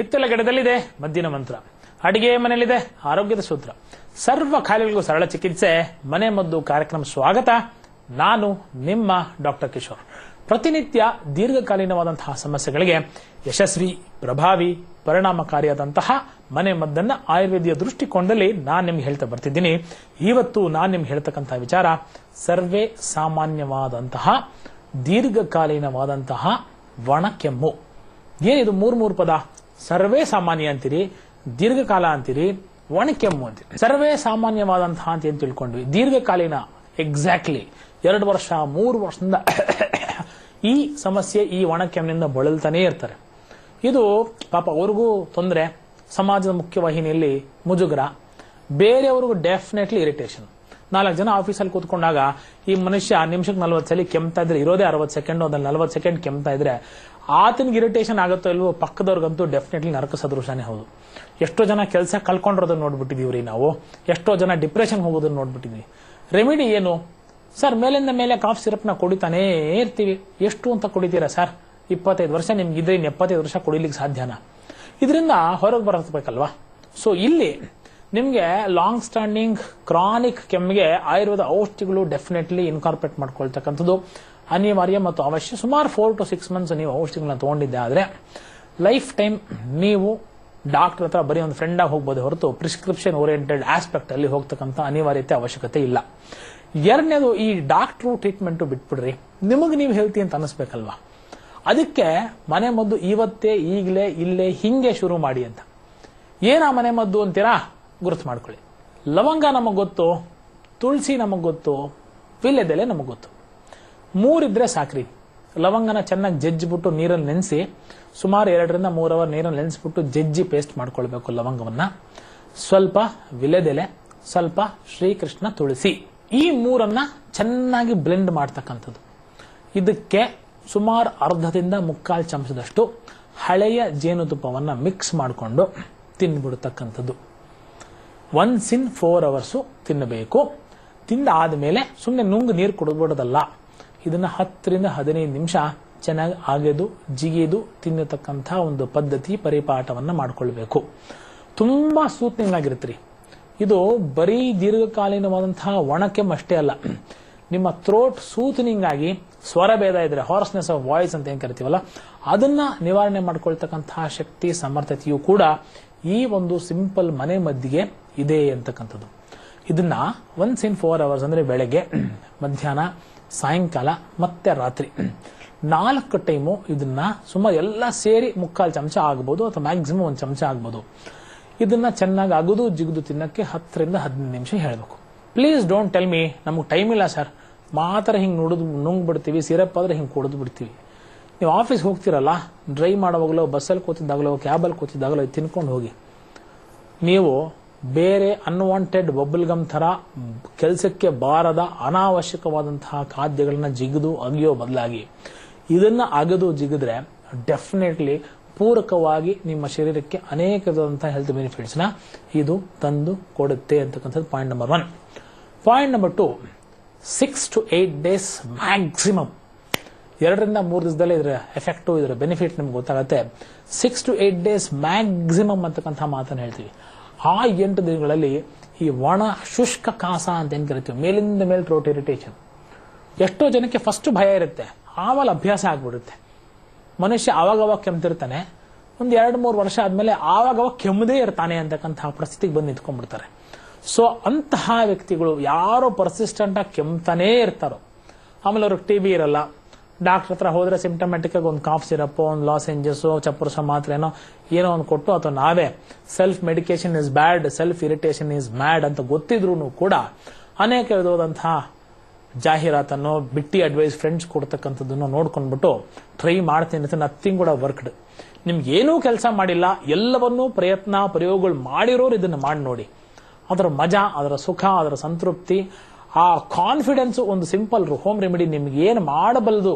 ಹಿತ್ತಲ ಗಿಡದಲ್ಲಿದೆ ಮದ್ದಿನ ಮಂತ್ರ, ಅಡಿಗೆ ಮನೆಯಲ್ಲಿದೆ ಆರೋಗ್ಯದ ಸೂತ್ರ, ಸರ್ವ ಖಾಯಿಲೆಗಳಿಗೂ ಸರಳ ಚಿಕಿತ್ಸೆ ಮನೆ ಮದ್ದು ಕಾರ್ಯಕ್ರಮ ಸ್ವಾಗತ. ನಾನು ನಿಮ್ಮ ಡಾಕ್ಟರ್ ಕಿಶೋರ್. ಪ್ರತಿನಿತ್ಯ ದೀರ್ಘಕಾಲೀನವಾದಂತಹ ಸಮಸ್ಯೆಗಳಿಗೆ ಯಶಸ್ವಿ, ಪ್ರಭಾವಿ, ಪರಿಣಾಮಕಾರಿಯಾದಂತಹ ಮನೆ ಮದ್ದನ್ನ ಆಯುರ್ವೇದಿಯ ದೃಷ್ಟಿಕೋನದಲ್ಲಿ ನಾನು ನಿಮ್ಗೆ ಹೇಳ್ತಾ ಬರ್ತಿದ್ದೀನಿ. ಇವತ್ತು ನಾನು ನಿಮ್ಗೆ ಹೇಳ್ತಕ್ಕಂತಹ ವಿಚಾರ ಸರ್ವೇ ಸಾಮಾನ್ಯವಾದಂತಹ ದೀರ್ಘಕಾಲೀನವಾದಂತಹ ಒಣಕೆಮ್ಮು. ಏನಿದು ಮೂರು ಪದ? ಸರ್ವೇ ಸಾಮಾನ್ಯ ಅಂತೀರಿ, ದೀರ್ಘಕಾಲ ಅಂತೀರಿ, ಒಣಕೆಮ್ಮು ಅಂತೀರಿ. ಸರ್ವೇ ಸಾಮಾನ್ಯವಾದಂತಹ ಅಂತ ಏನ್ ತಿಳ್ಕೊಂಡ್ವಿ, ದೀರ್ಘಕಾಲೀನ ಎಕ್ಸಾಕ್ಟ್ಲಿ 2 ವರ್ಷ 3 ವರ್ಷದಿಂದ ಈ ಸಮಸ್ಯೆ, ಈ ಒಣಕೆಮ್ಮಿನಿಂದ ಬಳಲ್ತಾನೆ ಇರ್ತಾರೆ. ಇದು ಪಾಪ ಅವ್ರಿಗೂ ತೊಂದರೆ, ಸಮಾಜದ ಮುಖ್ಯವಾಹಿನಿಯಲ್ಲಿ ಮುಜುಗರ, ಬೇರೆಯವ್ರಿಗೂ ಡೆಫಿನೆಟ್ಲಿ ಇರಿಟೇಷನ್. 4 ಜನ ಆಫೀಸಲ್ಲಿ ಕೂತ್ಕೊಂಡಾಗ ಈ ಮನುಷ್ಯ ನಿಮಿಷಕ್ಕೆ 40 ಸಲ ಕೆಮ್ತಾ ಇದ್ರೆ, ಇರೋದೇ 60 ಸೆಕೆಂಡ್, ಅದ್ರಲ್ಲಿ 40 ಸೆಕೆಂಡ್ ಕೆಮ್ತಾ ಇದ್ರೆ ಆತನಿಗೆ ಇರಿಟೇಷನ್ ಆಗುತ್ತೋ ಇಲ್ವೋ, ಪಕ್ಕದವ್ರಿಗಂತೂ ಡೆಫಿನೆಟ್ಲಿ ನರಕ ಸದೃಶನೇ ಹೌದು. ಎಷ್ಟೋ ಜನ ಕೆಲಸ ಕಳ್ಕೊಂಡಿರೋದನ್ನ ನೋಡ್ಬಿಟ್ಟಿದೀವ್ರಿ ನಾವು, ಎಷ್ಟೋ ಜನ ಡಿಪ್ರೆಷನ್ ಹೋಗೋದನ್ನ ನೋಡ್ಬಿಟ್ಟಿದ್ವಿ. ರೆಮಿಡಿ ಏನು ಸರ್? ಮೇಲಿಂದ ಮೇಲೆ ಕಾಫ್ ಸಿರಪ್ನ ಕುಡಿತಾನೇ ಇರ್ತೀವಿ. ಎಷ್ಟು ಅಂತ ಕುಡಿತೀರಾ ಸರ್? 25 ವರ್ಷ ನಿಮ್ಗಿದ್ರೆ 75 ವರ್ಷ ಕುಡಿಲಿಕ್ಕೆ ಸಾಧ್ಯನಾ? ಇದರಿಂದ ಹೊರಗೆ ಬರಬೇಕಲ್ವಾ? ಸೊ ಇಲ್ಲಿ ನಿಮ್ಗೆ ಲಾಂಗ್ ಸ್ಟ್ಯಾಂಡಿಂಗ್ ಕ್ರಾನಿಕ್ ಕೆಮ್ಮಿಗೆ ಆಯುರ್ವೇದ ಔಷಧಿಗಳು ಡೆಫಿನೆಟ್ಲಿ ಇನ್ಕಾರ್ಪೊರೇಟ್ ಮಾಡ್ಕೊಳ್ತಕ್ಕಂಥದ್ದು ಅನಿವಾರ್ಯ ಮತ್ತು ಅವಶ್ಯ. ಸುಮಾರು 4 to 6 months ನೀವು ಔಷಧಿಗಳನ್ನ ತಗೊಂಡಿದ್ದೆ ಆದ್ರೆ ಲೈಫ್ ಟೈಮ್ ನೀವು ಡಾಕ್ಟರ್ ಹತ್ರ ಬರೀ ಒಂದು ಫ್ರೆಂಡ್ ಆಗಿ ಹೋಗ್ಬೋದು ಹೊರತು ಪ್ರಿಸ್ಕ್ರಿಪ್ಷನ್ ಓರಿಯೆಂಟೆಡ್ ಆಸ್ಪೆಕ್ಟ್ ಅಲ್ಲಿ ಹೋಗ್ತಕ್ಕಂಥ ಅನಿವಾರ್ಯತೆ ಅವಶ್ಯಕತೆ ಇಲ್ಲ. ಎರಡನೇದು, ಈ ಡಾಕ್ಟ್ರು ಟ್ರೀಟ್ಮೆಂಟ್ ಬಿಟ್ಬಿಡ್ರಿ, ನಿಮಗೆ ನೀವು ಹೆಲ್ತಿ ಅಂತ ಅನಿಸ್ಬೇಕಲ್ವಾ? ಅದಕ್ಕೆ ಮನೆ ಮದ್ದು ಇವತ್ತೇ, ಈಗಲೇ, ಇಲ್ಲೇ, ಹಿಂಗೆ ಶುರು ಮಾಡಿ ಅಂತ. ಏನಾ ಮನೆ ಮದ್ದು ಅಂತೀರಾ? ಗುರುತು ಮಾಡ್ಕೊಳ್ಳಿ. ಲವಂಗ ನಮಗ್ ಗೊತ್ತು, ತುಳಸಿ ನಮಗ್ ಗೊತ್ತು, ವೀಳ್ಯದೆಲೆ ನಮಗ್ ಗೊತ್ತು. 3 ಇದ್ರೆ ಸಾಕ್ರಿ. ಲವಂಗನ ಚೆನ್ನಾಗಿ ಜಜ್ಜಿಬಿಟ್ಟು ನೀರಲ್ಲಿ ನೆನೆಸಿ ಸುಮಾರು 2 ರಿಂದ 3 ಅವರ್ ನೀರಲ್ಲಿ ನೆನೆಸ್ಬಿಟ್ಟು ಜಜ್ಜಿ ಪೇಸ್ಟ್ ಮಾಡ್ಕೊಳ್ಬೇಕು ಲವಂಗವನ್ನ. ಸ್ವಲ್ಪ ವಿಳ್ಯದೆಲೆ, ಸ್ವಲ್ಪ ಶ್ರೀಕೃಷ್ಣ ತುಳಸಿ, ಈ 3 ಚೆನ್ನಾಗಿ ಬ್ಲೆಂಡ್ ಮಾಡ್ತಕ್ಕಂಥದ್ದು. ಇದಕ್ಕೆ ಸುಮಾರು 1/2 ಚಮಚದಷ್ಟು ಹಳೆಯ ಜೇನುತುಪ್ಪವನ್ನ ಮಿಕ್ಸ್ ಮಾಡಿಕೊಂಡು ತಿನ್ಬಿಡ್ತಕ್ಕಂಥದ್ದು. 1 in 4 hours ತಿನ್ನಬೇಕು. ತಿಂದ ಆದ್ಮೇಲೆ ಸುಮ್ಮನೆ ನುಂಗು ನೀರು ಕುಡಿದ್ಬಿಡೋದಲ್ಲ, ಇದನ್ನ 10 ರಿಂದ 15 ನಿಮಿಷ ಚೆನ್ನಾಗಿ ಅಗೆದು ಜಿಗಿದು ತಿನ್ನತಕ್ಕಂಥ ಒಂದು ಪದ್ಧತಿ, ಪರಿಪಾಠವನ್ನ ಮಾಡ್ಕೊಳ್ಬೇಕು. ತುಂಬಾ ಸೂತ್ನಿಂಗ್ ಆಗಿರುತ್ತೀರಿ. ಇದು ಬರೀ ದೀರ್ಘಕಾಲೀನವಾದಂತಹ ಒಣಕೆಮ್ಮು ಅಷ್ಟೇ ಅಲ್ಲ, ನಿಮ್ಮ ಥ್ರೋಟ್ ಸೂತನಿಂಗ್ ಆಗಿ ಸ್ವರಭೇದ ಇದ್ರೆ, ಹಾರ್ಸ್ನೆಸ್ ಆಫ್ ವಾಯ್ಸ್ ಅಂತ ಏನ್ ಕರಿತೀವಲ್ಲ, ಅದನ್ನ ನಿವಾರಣೆ ಮಾಡ್ಕೊಳ್ತಕ್ಕಂತಹ ಶಕ್ತಿ, ಸಮರ್ಥತೆಯು ಕೂಡ ಈ ಒಂದು ಸಿಂಪಲ್ ಮನೆ ಮದ್ದಿಗೆ ಇದೆ ಅಂತಕ್ಕಂಥದ್ದು. ಇದನ್ನ 1 in 4 hours ಅಂದ್ರೆ ಬೆಳಗ್ಗೆ, ಮಧ್ಯಾಹ್ನ, ಸಾಯಂಕಾಲ ಮತ್ತೆ ರಾತ್ರಿ 4 ಟೈಮು ಇದನ್ನ ಸುಮಾರು ಎಲ್ಲ ಸೇರಿ 3/4 ಚಮಚ ಆಗ್ಬೋದು ಅಥವಾ ಮ್ಯಾಕ್ಸಿಮಮ್ 1 ಚಮಚ ಆಗ್ಬೋದು. ಇದನ್ನ ಚೆನ್ನಾಗಿ ಅಗದು ಜಿಗಿದು ತಿನ್ನಕ್ಕೆ 10 ರಿಂದ 15 ನಿಮಿಷ ಹೇಳಬೇಕು. ಪ್ಲೀಸ್ ಡೋಂಟ್ ಟೆಲ್ ಮೀ ನಮಗೆ ಟೈಮ್ ಇಲ್ಲ ಸರ್, ಮಾತ್ರ ಹಿಂಗೆ ನುಂಗ್ ಬಿಡ್ತೀವಿ, ಸಿರಪ್ ಆದ್ರೆ ಹಿಂಗೆ ಕುಡಿದು ಬಿಡ್ತೀವಿ. ನೀವು ಆಫೀಸ್ಗೆ ಹೋಗ್ತಿರಲ್ಲ, ಡ್ರೈವ್ ಮಾಡುವಾಗಲೋ, ಬಸ್ಸಲ್ಲಿ ಕೂತಿದ್ದಾಗಲೋ, ಕ್ಯಾಬಲ್ಲಿ ಕೂತಿದ್ದಾಗಲೋ ತಿನ್ಕೊಂಡು ಹೋಗಿ. ನೀವು ಬೇರೆ ಅನ್ವಾಂಟೆಡ್ ಬಬಲ್ ಗಮ್ ತರ ಕೆಲಸಕ್ಕೆ ಬಾರದ ಅನಾವಶ್ಯಕವಾದಂತಹ ಖಾದ್ಯಗಳನ್ನ ಜಿಗಿದು ಅಗಿಯೋ ಬದಲಾಗಿ ಇದನ್ನ ಅಗದು ಜಿಗಿದ್ರೆ ಡೆಫಿನೆಟ್ಲಿ ಪೂರಕವಾಗಿ ನಿಮ್ಮ ಶರೀರಕ್ಕೆ ಅನೇಕ ವಿಧವಾದಂತಹ ಹೆಲ್ತ್ ಬೆನಿಫಿಟ್ಸ್ ನ ಇದು ತಂದು ಕೊಡುತ್ತೆ ಅಂತಕ್ಕಂಥದ್ದು point number 1. Point number 2, 6 to 8 days maximum. 2 ರಿಂದ 3 ದಿವಸದಲ್ಲೇ ಇದರ ಎಫೆಕ್ಟು, ಇದರ ಬೆನಿಫಿಟ್ ನಿಮ್ಗೆ ಗೊತ್ತಾಗುತ್ತೆ. 6 to 8 days ಮ್ಯಾಕ್ಸಿಮಮ್ ಅಂತಕ್ಕಂಥ ಮಾತನ್ನು ಹೇಳ್ತೀವಿ. ಆ 8 ದಿನಗಳಲ್ಲಿ ಈ ಒಣ ಶುಷ್ಕ ಕಾಸ ಅಂತ ಏನ್ ಕರಿತೀವಿ, ಮೇಲಿಂದ ಮೇಲೆ ಥ್ರೋಟ್ ಇರಿಟೇಷನ್, ಎಷ್ಟೋ ಜನಕ್ಕೆ ಫಸ್ಟ್ ಭಯ ಇರುತ್ತೆ, ಆಮೇಲೆ ಅಭ್ಯಾಸ ಆಗ್ಬಿಡುತ್ತೆ. ಮನುಷ್ಯ ಆವಾಗವಾಗ ಕೆಮ್ತಿರ್ತಾನೆ, ಒಂದು 2-3 ವರ್ಷ ಆದ್ಮೇಲೆ ಆವಾಗವಾಗ ಕೆಮ್ಮದೇ ಇರ್ತಾನೆ ಅಂತಕ್ಕಂತಹ ಪರಿಸ್ಥಿತಿಗೆ ಬಂದು ನಿಂತ್ಕೊಂಡ್ಬಿಡ್ತಾರೆ. ಸೊ ಅಂತಹ ವ್ಯಕ್ತಿಗಳು ಯಾರೋ ಪರ್ಸಿಸ್ಟೆಂಟ್ ಆಗಿ ಕೆಮ್ತಾನೇ ಇರ್ತಾರೋ, ಆಮೇಲೆ ಅವ್ರಿಗೆ ಟಿಬಿ ಇರಲ್ಲ, ಡಾಕ್ಟರ್ ಹತ್ರ ಹೋದ್ರೆ ಸಿಂಪ್ಟಮ್ಯಾಟಿಕ್ ಆಗಿ ಒಂದು ಕಾಫ್ ಸಿರಪ್, ಒಂದು ಲಾಸೆಂಜಸ್, ಚಪ್ಪುರಸ ಮಾತ್ರೇನೋ ಏನೋ ಒಂದು ಕೊಟ್ಟು, ಅಥವಾ ನಾವೇ self medication is bad, self irritation is mad ಅಂತ ಗೊತ್ತಿದ್ರು ಕೂಡ ಅನೇಕ ವಿಧವಾದಂತಹ ಜಾಹೀರಾತನ್ನು, ಬಿಟ್ಟಿ ಅಡ್ವೈಸ್ ಫ್ರೆಂಡ್ಸ್ ಕೊಡ್ತಕ್ಕಂಥದ್ದನ್ನು ನೋಡ್ಕೊಂಡ್ಬಿಟ್ಟು ಟ್ರೈ ಮಾಡ್ತೀನಿ ಅಂತ ನಥಿಂಗ್ ಕೂಡ ವರ್ಕ್ಡ್. ನಿಮ್ಗೆ ಏನೂ ಕೆಲಸ ಮಾಡಿಲ್ಲ, ಎಲ್ಲವನ್ನೂ ಪ್ರಯತ್ನ ಪ್ರಯೋಗಗಳು ಮಾಡಿರೋರು ಇದನ್ನ ಮಾಡಿ ನೋಡಿ. ಅದರ ಮಜಾ, ಅದರ ಸುಖ, ಅದರ ಸಂತೃಪ್ತಿ, ಆ ಕಾನ್ಫಿಡೆನ್ಸ್, ಒಂದು ಸಿಂಪಲ್ ಹೋಮ್ ರೆಮಿಡಿ ನಿಮ್ಗೆ ಏನು ಮಾಡಬಲ್ಲದು.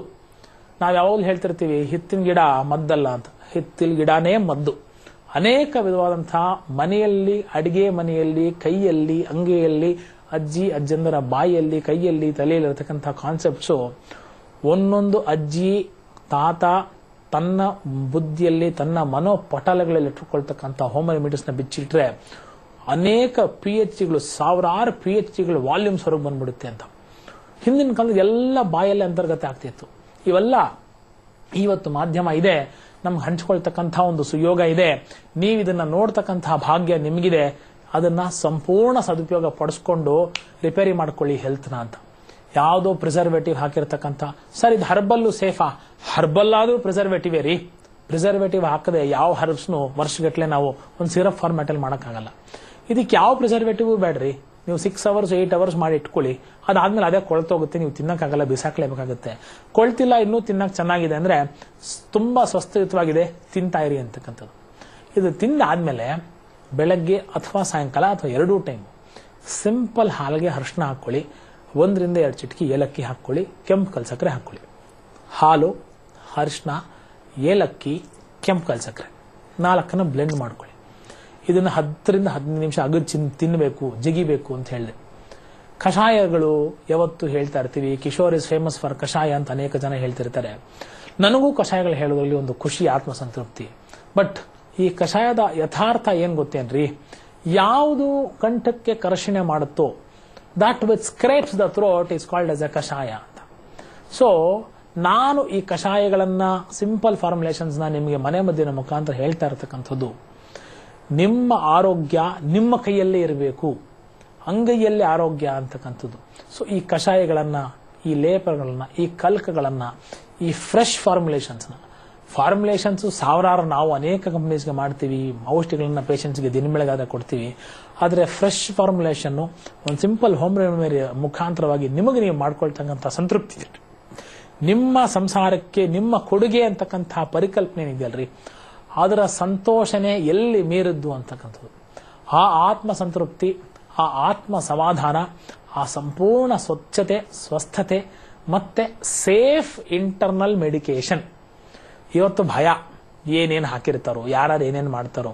ನಾವ್ ಯಾವಾಗಲೂ ಹೇಳ್ತಿರ್ತೀವಿ ಹಿತ್ತಿನ ಗಿಡ ಮದ್ದಲ್ಲ ಅಂತ, ಹಿತ್ತಿನ ಗಿಡನೇ ಮದ್ದು. ಅನೇಕ ವಿಧವಾದಂತಹ ಮನೆಯಲ್ಲಿ, ಅಡಿಗೆ ಮನೆಯಲ್ಲಿ, ಕೈಯಲ್ಲಿ, ಅಂಗೈಯಲ್ಲಿ, ಅಜ್ಜಿ ಅಜ್ಜಂದರ ಬಾಯಿಯಲ್ಲಿ, ಕೈಯಲ್ಲಿ, ತಲೆಯಲ್ಲಿ ಇರತಕ್ಕಂತಹ ಕಾನ್ಸೆಪ್ಟ್ಸು ಒಂದೊಂದು ಅಜ್ಜಿ, ತಾತ, ತನ್ನ ಬುದ್ಧಿಯಲ್ಲಿ ತನ್ನ ಮನೋಪಟಲಗಳಲ್ಲಿ ಇಟ್ಟುಕೊಳ್ತಕ್ಕಂಥ ಹೋಮ್ ರೆಮಿಡೀಸ್ನ ಬಿಚ್ಚಿಟ್ರೆ ಅನೇಕ PhDಗಳು, ಸಾವಿರಾರು PhDಗಳು ವಾಲ್ಯೂಮ್ಸ್ ಹೊರಗೆ ಬಂದ್ಬಿಡುತ್ತೆ ಅಂತ. ಹಿಂದಿನ ಕಾಲದ ಎಲ್ಲ ಬಾಯಲ್ಲಿ ಅಂತರ್ಗತ ಆಗ್ತಿತ್ತು. ಇವೆಲ್ಲ ಇವತ್ತು ಮಾಧ್ಯಮ ಇದೆ, ನಮ್ಗೆ ಹಂಚ್ಕೊಳ್ತಕ್ಕಂಥ ಒಂದು ಸುಯೋಗ ಇದೆ. ನೀವು ಇದನ್ನ ನೋಡ್ತಕ್ಕಂತಹ ಭಾಗ್ಯ ನಿಮಗಿದೆ. ಅದನ್ನ ಸಂಪೂರ್ಣ ಸದುಪಯೋಗ ಪಡಿಸ್ಕೊಂಡು ರಿಪೇರಿ ಮಾಡ್ಕೊಳ್ಳಿ ಹೆಲ್ತ್ನ ಅಂತ. ಯಾವುದೋ ಪ್ರಿಸರ್ವೇಟಿವ್ ಹಾಕಿರ್ತಕ್ಕಂಥ, ಸರ್ ಇದು ಹರ್ಬಲ್ಲು ಸೇಫಾ? ಹರ್ಬಲ್ ಆದ್ರೂ ಪ್ರಿಸರ್ವೇಟಿವ್ ರೀ. ಪ್ರಿಸರ್ವೇಟಿವ್ ಹಾಕದೆ ಯಾವ ಹರ್ಬ್ಸ್ನು ವರ್ಷಗಟ್ಟಲೆ ನಾವು ಒಂದು ಸಿರಪ್ ಫಾರ್ಮ್ಯಾಟ್ ಅಲ್ಲಿ ಮಾಡೋಕ್ಕಾಗಲ್ಲ. ಇದಕ್ಕೆ ಯಾವ ಪ್ರಿಸರ್ವೇಟಿವ್ ಬೇಡ್ರಿ. ನೀವು 6 hours 8 hours ಮಾಡಿ ಇಟ್ಕೊಳ್ಳಿ, ಅದಾದ್ಮೇಲೆ ಅದೇ ಕೊಳ್ತೋಗುತ್ತೆ, ನೀವು ತಿನ್ನಕ್ಕಾಗಲ್ಲ, ಬಿಸಾಕ್ಲೇಬೇಕಾಗುತ್ತೆ. ಕೊಳ್ತಿಲ್ಲ, ಇನ್ನೂ ತಿನ್ನಕ್ ಚೆನ್ನಾಗಿದೆ ಅಂದ್ರೆ ತುಂಬಾ ಸ್ವಸ್ಥಯುತವಾಗಿದೆ, ತಿಂತಾ ಇರಿ ಅಂತಕ್ಕಂಥದ್ದು. ಇದು ತಿಂದಾದ್ಮೇಲೆ ಬೆಳಗ್ಗೆ ಅಥವಾ ಸಾಯಂಕಾಲ ಅಥವಾ 2 ಟೈಮ್ ಸಿಂಪಲ್ ಹಾಲಿಗೆ ಅರಿಶಿನ ಹಾಕೊಳ್ಳಿ, 1 ರಿಂದ 2 ಚಿಟಿಕೆ ಏಲಕ್ಕಿ ಹಾಕೊಳ್ಳಿ, ಕೆಂಪು ಕಲ್ಸಕ್ಕರೆ ಹಾಕೊಳ್ಳಿ. ಹಾಲು, ಅರಿಶಿನ, ಏಲಕ್ಕಿ, ಕೆಂಪು ಕಲ್ಸಕ್ಕರೆ 4 ಬ್ಲೆಂಡ್ ಮಾಡ್ಕೊಳ್ಳಿ. ಇದನ್ನ 10 ರಿಂದ 15 ನಿಮಿಷ ಅಗದು ತಿನ್ನಬೇಕು, ಜಿಗಿಬೇಕು ಅಂತ ಹೇಳಿದೆ. ಕಷಾಯಗಳು ಯಾವತ್ತು ಹೇಳ್ತಾ ಇರ್ತೀವಿ, ಕಿಶೋರ್ ಇಸ್ ಫೇಮಸ್ ಫಾರ್ ಕಷಾಯ ಅಂತ ಅನೇಕ ಜನ ಹೇಳ್ತಿರ್ತಾರೆ. ನನಗೂ ಕಷಾಯಗಳು ಹೇಳೋದ್ರಲ್ಲಿ ಒಂದು ಖುಷಿ, ಆತ್ಮಸಂತೃಪ್ತಿ. ಬಟ್ ಈ ಕಷಾಯದ ಯಥಾರ್ಥ ಏನ್ ಗೊತ್ತೇನ್ರಿ? ಯಾವುದು ಕಂಠಕ್ಕೆ ಕರ್ಷಣೆ ಮಾಡುತ್ತೋ that which scrapes the throat is called as a ಕಷಾಯ ಅಂತ. ಸೊ ನಾನು ಈ ಕಷಾಯಗಳನ್ನ, ಸಿಂಪಲ್ ಫಾರ್ಮುಲೇಷನ್ಸ್ ನ ನಿಮಗೆ ಮನೆ ಮದ್ದಿನ ಮುಖಾಂತರ ಹೇಳ್ತಾ ಇರತಕ್ಕಂಥದ್ದು, ನಿಮ್ಮ ಆರೋಗ್ಯ ನಿಮ್ಮ ಕೈಯಲ್ಲೇ ಇರಬೇಕು, ಅಂಗೈಯಲ್ಲೇ ಆರೋಗ್ಯ ಅಂತಕ್ಕಂಥದ್ದು. ಸೊ ಈ ಕಷಾಯಗಳನ್ನ, ಈ ಲೇಪಗಳನ್ನ, ಈ ಕಲ್ಕಗಳನ್ನ, ಈ ಫ್ರೆಶ್ ಫಾರ್ಮುಲೇಷನ್ಸ್ ಸಾವಿರಾರು ನಾವು ಅನೇಕ ಕಂಪನೀಸ್ಗೆ ಮಾಡ್ತೀವಿ. ಔಷಧಿಗಳನ್ನ ಪೇಷಂಟ್ಸ್ಗೆ ದಿನ ಬೆಳಗಾದ ಕೊಡ್ತೀವಿ. ಆದರೆ ಫ್ರೆಶ್ ಫಾರ್ಮುಲೇಷನ್ ಒಂದು ಸಿಂಪಲ್ ಹೋಮ್ ರೆಮಿಡಿ ಮುಖಾಂತರವಾಗಿ ನಿಮಗೆ ನೀವು ಮಾಡ್ಕೊಳ್ತಕ್ಕಂಥ ಸಂತೃಪ್ತಿ, ನಿಮ್ಮ ಸಂಸಾರಕ್ಕೆ ನಿಮ್ಮ ಕೊಡುಗೆ ಅಂತಕ್ಕಂಥ ಪರಿಕಲ್ಪನೆ ಇದೆಯಲ್ರಿ, ಅದರ ಸಂತೋಷನೇ ಎಲ್ಲಿ ಮೀರಿದ್ದು ಅಂತಕ್ಕಂಥದ್ದು. ಆ ಆತ್ಮ ಸಂತೃಪ್ತಿ, ಆ ಆತ್ಮ ಸಮಾಧಾನ, ಆ ಸಂಪೂರ್ಣ ಸ್ವಚ್ಛತೆ, ಸ್ವಸ್ಥತೆ ಮತ್ತೆ ಸೇಫ್ ಇಂಟರ್ನಲ್ ಮೆಡಿಕೇಶನ್. ಇವತ್ತು ಭಯ, ಏನೇನು ಹಾಕಿರ್ತಾರೋ, ಯಾರು ಏನೇನು ಮಾಡ್ತಾರೋ,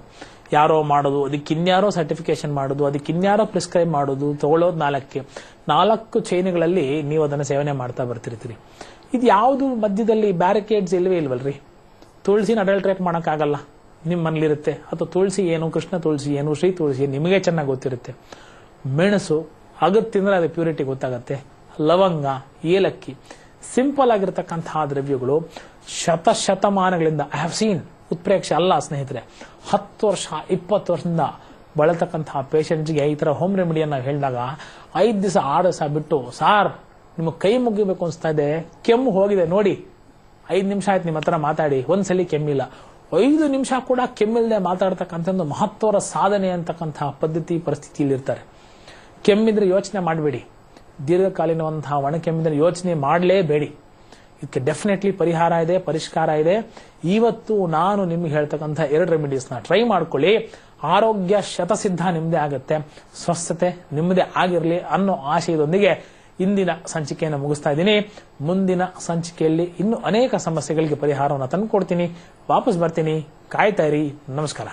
ಯಾರೋ ಮಾಡೋದು, ಅದಕ್ಕೆ ಇನ್ಯಾರೋ ಸರ್ಟಿಫಿಕೇಶನ್ ಮಾಡೋದು, ಅದಕ್ಕೆ ಇನ್ಯಾರೋ ಪ್ರಿಸ್ಕ್ರೈಬ್ ಮಾಡೋದು, ತಗೊಳ್ಳೋದು 4 ಚೈನ್ಗಳಲ್ಲಿ ನೀವು ಅದನ್ನು ಸೇವನೆ ಮಾಡ್ತಾ ಬರ್ತಿರ್ತೀರಿ. ಇದು ಯಾವುದು ಮಧ್ಯದಲ್ಲಿ ಬ್ಯಾರಿಕೇಡ್ಸ್ ಇಲ್ವಲ್ರಿ. ತುಳಸಿನ ಅಡಲ್ಟ್ರೇಟ್ ಮಾಡೋಕ್ಕಾಗಲ್ಲ, ನಿಮ್ಮ ಮನೇಲಿರುತ್ತೆ. ಅಥವಾ ತುಳಸಿ ಏನು, ಕೃಷ್ಣ ತುಳಸಿ ಏನು, ಶ್ರೀ ತುಳಸಿ ಏನು ನಿಮಗೆ ಚೆನ್ನಾಗಿ ಗೊತ್ತಿರುತ್ತೆ. ಮೆಣಸು ಅಗದ್ ತಿಂದ್ರೆ ಅದು ಪ್ಯೂರಿಟಿ ಗೊತ್ತಾಗತ್ತೆ. ಲವಂಗ, ಏಲಕ್ಕಿ, ಸಿಂಪಲ್ ಆಗಿರತಕ್ಕಂತಹ ದ್ರವ್ಯಗಳು ಶತಮಾನಗಳಿಂದ ಐ ಹ್ಯಾವ್ ಸೀನ್, ಉತ್ಪ್ರೇಕ್ಷೆ ಅಲ್ಲ ಸ್ನೇಹಿತರೆ, 10 ವರ್ಷ 20 ವರ್ಷದಿಂದ ಬಳತಕ್ಕಂತಹ ಪೇಷಂಟ್ಸ್ಗೆ ಈ ತರ ಹೋಮ್ ರೆಮಿಡಿಯನ್ನು ಹೇಳಿದಾಗ 5 ದಿವಸ 6 ದಿವಸ ಬಿಟ್ಟು, ಸಾರ್ ನಿಮಗೆ ಕೈ ಮುಗಿಬೇಕು ಅನಿಸ್ತಾ ಇದೆ, ಕೆಮ್ಮು ಹೋಗಿದೆ ನೋಡಿ, 5 ನಿಮಿಷ ಆಯ್ತು ನಿಮ್ಮ ಹತ್ರ ಮಾತಾಡಿ, ಒಂದ್ಸಲಿ ಕೆಮ್ಮಿಲ್ಲ, 5 ನಿಮಿಷ ಕೂಡ ಕೆಮ್ಮಿಲ್ಲದೆ ಮಾತಾಡ್ತಕ್ಕಂಥ ಒಂದು ಮಹತ್ವರ ಸಾಧನೆ ಅಂತಕ್ಕಂತಹ ಪದ್ಧತಿ ಪರಿಸ್ಥಿತಿಯಲ್ಲಿ ಇರ್ತಾರೆ. ಕೆಮ್ಮಿದ್ರೆ ಯೋಚನೆ ಮಾಡಬೇಡಿ, ದೀರ್ಘಕಾಲೀನವಂತಹ ಒಣ ಕೆಮ್ಮಿದ್ರೆ ಯೋಚನೆ ಮಾಡಲೇಬೇಡಿ. ಇದಕ್ಕೆ ಡೆಫಿನೆಟ್ಲಿ ಪರಿಹಾರ ಇದೆ, ಪರಿಷ್ಕಾರ ಇದೆ. ಇವತ್ತು ನಾನು ನಿಮ್ಗೆ ಹೇಳ್ತಕ್ಕಂಥ 2 ರೆಮಿಡೀಸ್ನ ಟ್ರೈ ಮಾಡ್ಕೊಳ್ಳಿ. ಆರೋಗ್ಯ ಶತಸಿದ್ಧ ನಿಮ್ಮದೇ ಆಗುತ್ತೆ, ಸ್ವಸ್ಥತೆ ನಿಮ್ಮದೇ ಆಗಿರಲಿ ಅನ್ನೋ ಆಶಯದೊಂದಿಗೆ ಇಂದಿನ ಸಂಚಿಕೆಯನ್ನು ಮುಗಿಸ್ತಾ ಇದ್ದೀನಿ. ಮುಂದಿನ ಸಂಚಿಕೆಯಲ್ಲಿ ಇನ್ನೂ ಅನೇಕ ಸಮಸ್ಯೆಗಳಿಗೆ ಪರಿಹಾರವನ್ನು ತಂದುಕೊಡ್ತೀನಿ. ವಾಪಸ್ ಬರ್ತೀನಿ, ಕಾಯ್ತಾ ಇರಿ. ನಮಸ್ಕಾರ.